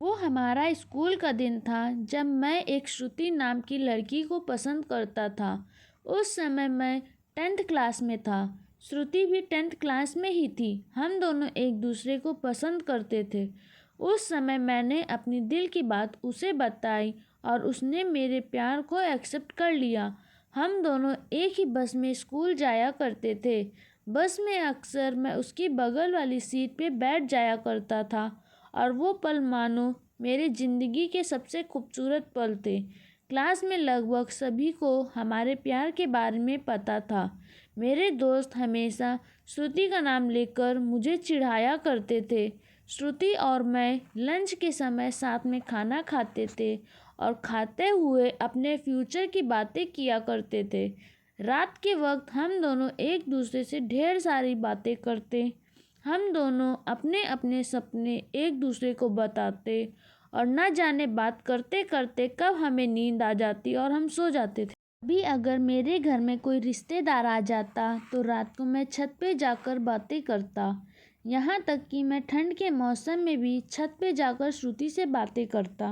वो हमारा स्कूल का दिन था जब मैं एक श्रुति नाम की लड़की को पसंद करता था। उस समय मैं 10th क्लास में था। श्रुति भी 10th क्लास में ही थी। हम दोनों एक दूसरे को पसंद करते थे। उस समय मैंने अपनी दिल की बात उसे बताई और उसने मेरे प्यार को एक्सेप्ट कर लिया। हम दोनों एक ही बस में स्कूल जाया करते थे। बस में अक्सर मैं उसकी बगल वाली सीट पे बैठ जाया करता था और वो पल मानो मेरी ज़िंदगी के सबसे खूबसूरत पल थे। क्लास में लगभग सभी को हमारे प्यार के बारे में पता था। मेरे दोस्त हमेशा श्रुति का नाम लेकर मुझे चिढ़ाया करते थे। श्रुति और मैं लंच के समय साथ में खाना खाते थे और खाते हुए अपने फ्यूचर की बातें किया करते थे। रात के वक्त हम दोनों एक दूसरे से ढेर सारी बातें करते। हम दोनों अपने अपने सपने एक दूसरे को बताते और न जाने बात करते करते कब हमें नींद आ जाती और हम सो जाते थे। अभी अगर मेरे घर में कोई रिश्तेदार आ जाता तो रात को मैं छत पे जाकर बातें करता। यहाँ तक कि मैं ठंड के मौसम में भी छत पे जाकर श्रुति से बातें करता।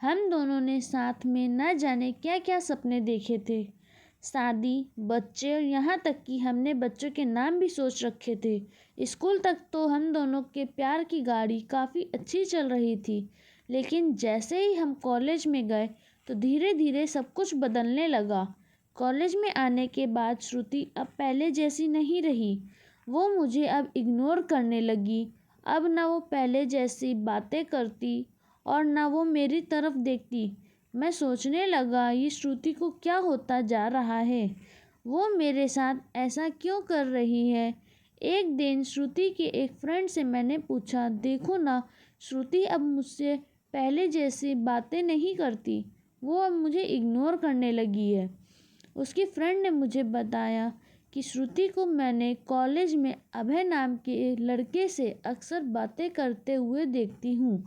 हम दोनों ने साथ में न जाने क्या क्या सपने देखे थे। शादी, बच्चे और यहाँ तक कि हमने बच्चों के नाम भी सोच रखे थे। स्कूल तक तो हम दोनों के प्यार की गाड़ी काफ़ी अच्छी चल रही थी, लेकिन जैसे ही हम कॉलेज में गए तो धीरे धीरे सब कुछ बदलने लगा। कॉलेज में आने के बाद श्रुति अब पहले जैसी नहीं रही। वो मुझे अब इग्नोर करने लगी। अब ना वो पहले जैसी बातें करती और ना वो मेरी तरफ देखती। मैं सोचने लगा ये श्रुति को क्या होता जा रहा है, वो मेरे साथ ऐसा क्यों कर रही है। एक दिन श्रुति के एक फ्रेंड से मैंने पूछा, देखो ना, श्रुति अब मुझसे पहले जैसी बातें नहीं करती, वो अब मुझे इग्नोर करने लगी है। उसकी फ्रेंड ने मुझे बताया कि श्रुति को मैंने कॉलेज में अभय नाम के लड़के से अक्सर बातें करते हुए देखती हूँ।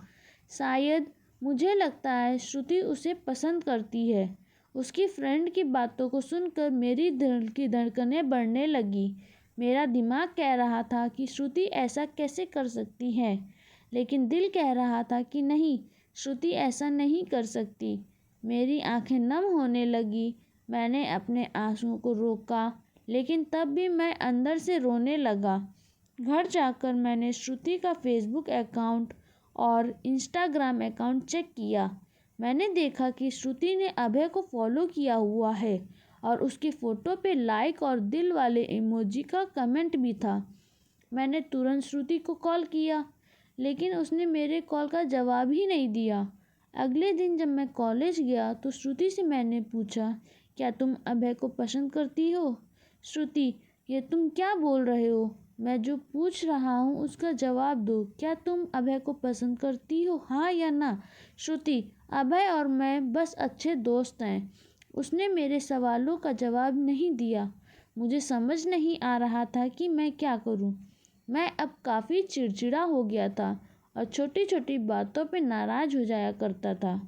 शायद मुझे लगता है श्रुति उसे पसंद करती है। उसकी फ्रेंड की बातों को सुनकर मेरी दिल की धड़कनें बढ़ने लगी। मेरा दिमाग कह रहा था कि श्रुति ऐसा कैसे कर सकती है, लेकिन दिल कह रहा था कि नहीं, श्रुति ऐसा नहीं कर सकती। मेरी आंखें नम होने लगी। मैंने अपने आंसुओं को रोका, लेकिन तब भी मैं अंदर से रोने लगा। घर जाकर मैंने श्रुति का फेसबुक अकाउंट और इंस्टाग्राम अकाउंट चेक किया। मैंने देखा कि श्रुति ने अभय को फॉलो किया हुआ है और उसकी फ़ोटो पे लाइक और दिल वाले इमोजी का कमेंट भी था। मैंने तुरंत श्रुति को कॉल किया, लेकिन उसने मेरे कॉल का जवाब ही नहीं दिया। अगले दिन जब मैं कॉलेज गया तो श्रुति से मैंने पूछा, क्या तुम अभय को पसंद करती हो? श्रुति, ये तुम क्या बोल रहे हो? मैं जो पूछ रहा हूँ उसका जवाब दो। क्या तुम अभय को पसंद करती हो, हाँ या ना? श्रुति, अभय और मैं बस अच्छे दोस्त हैं। उसने मेरे सवालों का जवाब नहीं दिया। मुझे समझ नहीं आ रहा था कि मैं क्या करूं। मैं अब काफ़ी चिड़चिड़ा हो गया था और छोटी छोटी बातों पे नाराज़ हो जाया करता था।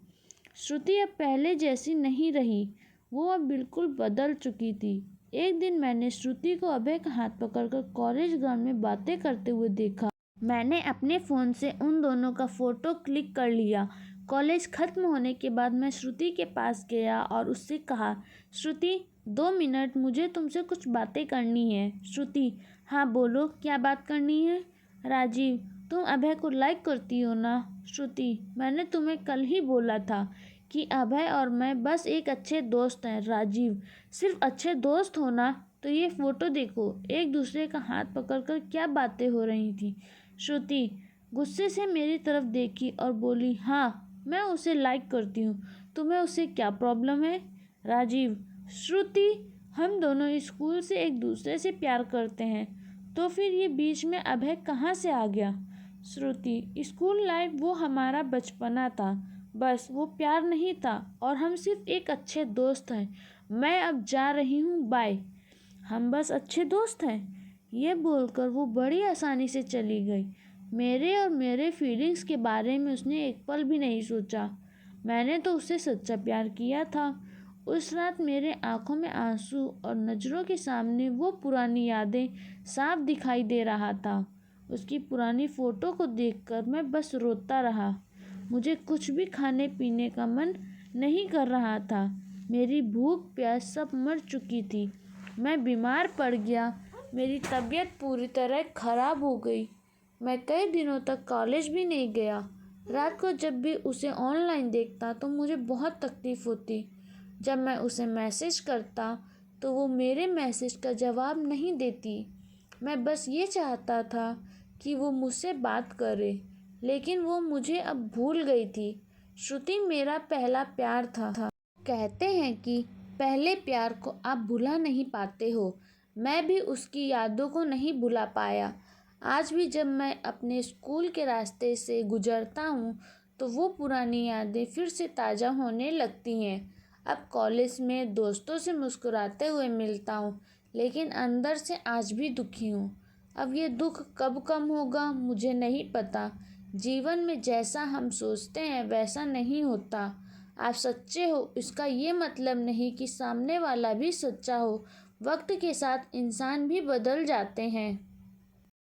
श्रुति अब पहले जैसी नहीं रही, वो अब बिल्कुल बदल चुकी थी। एक दिन मैंने श्रुति को अभय का हाथ पकड़कर कॉलेज ग्राउंड में बातें करते हुए देखा। मैंने अपने फ़ोन से उन दोनों का फ़ोटो क्लिक कर लिया। कॉलेज ख़त्म होने के बाद मैं श्रुति के पास गया और उससे कहा, श्रुति, 2 मिनट, मुझे तुमसे कुछ बातें करनी है। श्रुति, हाँ बोलो, क्या बात करनी है? राजीव, तुम अभय को लाइक करती हो ना? श्रुति, मैंने तुम्हें कल ही बोला था कि अभय और मैं बस एक अच्छे दोस्त हैं। राजीव, सिर्फ अच्छे दोस्त हो ना? तो ये फ़ोटो देखो, एक दूसरे का हाथ पकड़कर क्या बातें हो रही थी। श्रुति गुस्से से मेरी तरफ देखी और बोली, हाँ, मैं उसे लाइक करती हूँ, तुम्हें उससे क्या प्रॉब्लम है? राजीव, श्रुति, हम दोनों स्कूल से एक दूसरे से प्यार करते हैं, तो फिर ये बीच में अभय कहाँ से आ गया? श्रुति, स्कूल लाइफ वो हमारा बचपना था, बस वो प्यार नहीं था और हम सिर्फ एक अच्छे दोस्त हैं। मैं अब जा रही हूँ, बाय। हम बस अच्छे दोस्त हैं, ये बोलकर वो बड़ी आसानी से चली गई। मेरे और मेरे फीलिंग्स के बारे में उसने एक पल भी नहीं सोचा। मैंने तो उससे सच्चा प्यार किया था। उस रात मेरे आंखों में आंसू और नज़रों के सामने वो पुरानी यादें साफ दिखाई दे रहा था। उसकी पुरानी फ़ोटो को देखकर मैं बस रोता रहा। मुझे कुछ भी खाने पीने का मन नहीं कर रहा था। मेरी भूख प्यास सब मर चुकी थी। मैं बीमार पड़ गया। मेरी तबीयत पूरी तरह खराब हो गई। मैं कई दिनों तक कॉलेज भी नहीं गया। रात को जब भी उसे ऑनलाइन देखता तो मुझे बहुत तकलीफ़ होती। जब मैं उसे मैसेज करता तो वो मेरे मैसेज का जवाब नहीं देती। मैं बस ये चाहता था कि वो मुझसे बात करे, लेकिन वो मुझे अब भूल गई थी। श्रुति मेरा पहला प्यार था। कहते हैं कि पहले प्यार को आप भुला नहीं पाते हो। मैं भी उसकी यादों को नहीं भुला पाया। आज भी जब मैं अपने स्कूल के रास्ते से गुजरता हूँ तो वो पुरानी यादें फिर से ताज़ा होने लगती हैं। अब कॉलेज में दोस्तों से मुस्कुराते हुए मिलता हूँ, लेकिन अंदर से आज भी दुखी हूँ। अब ये दुख कब कम होगा मुझे नहीं पता। जीवन में जैसा हम सोचते हैं वैसा नहीं होता। आप सच्चे हो इसका ये मतलब नहीं कि सामने वाला भी सच्चा हो। वक्त के साथ इंसान भी बदल जाते हैं।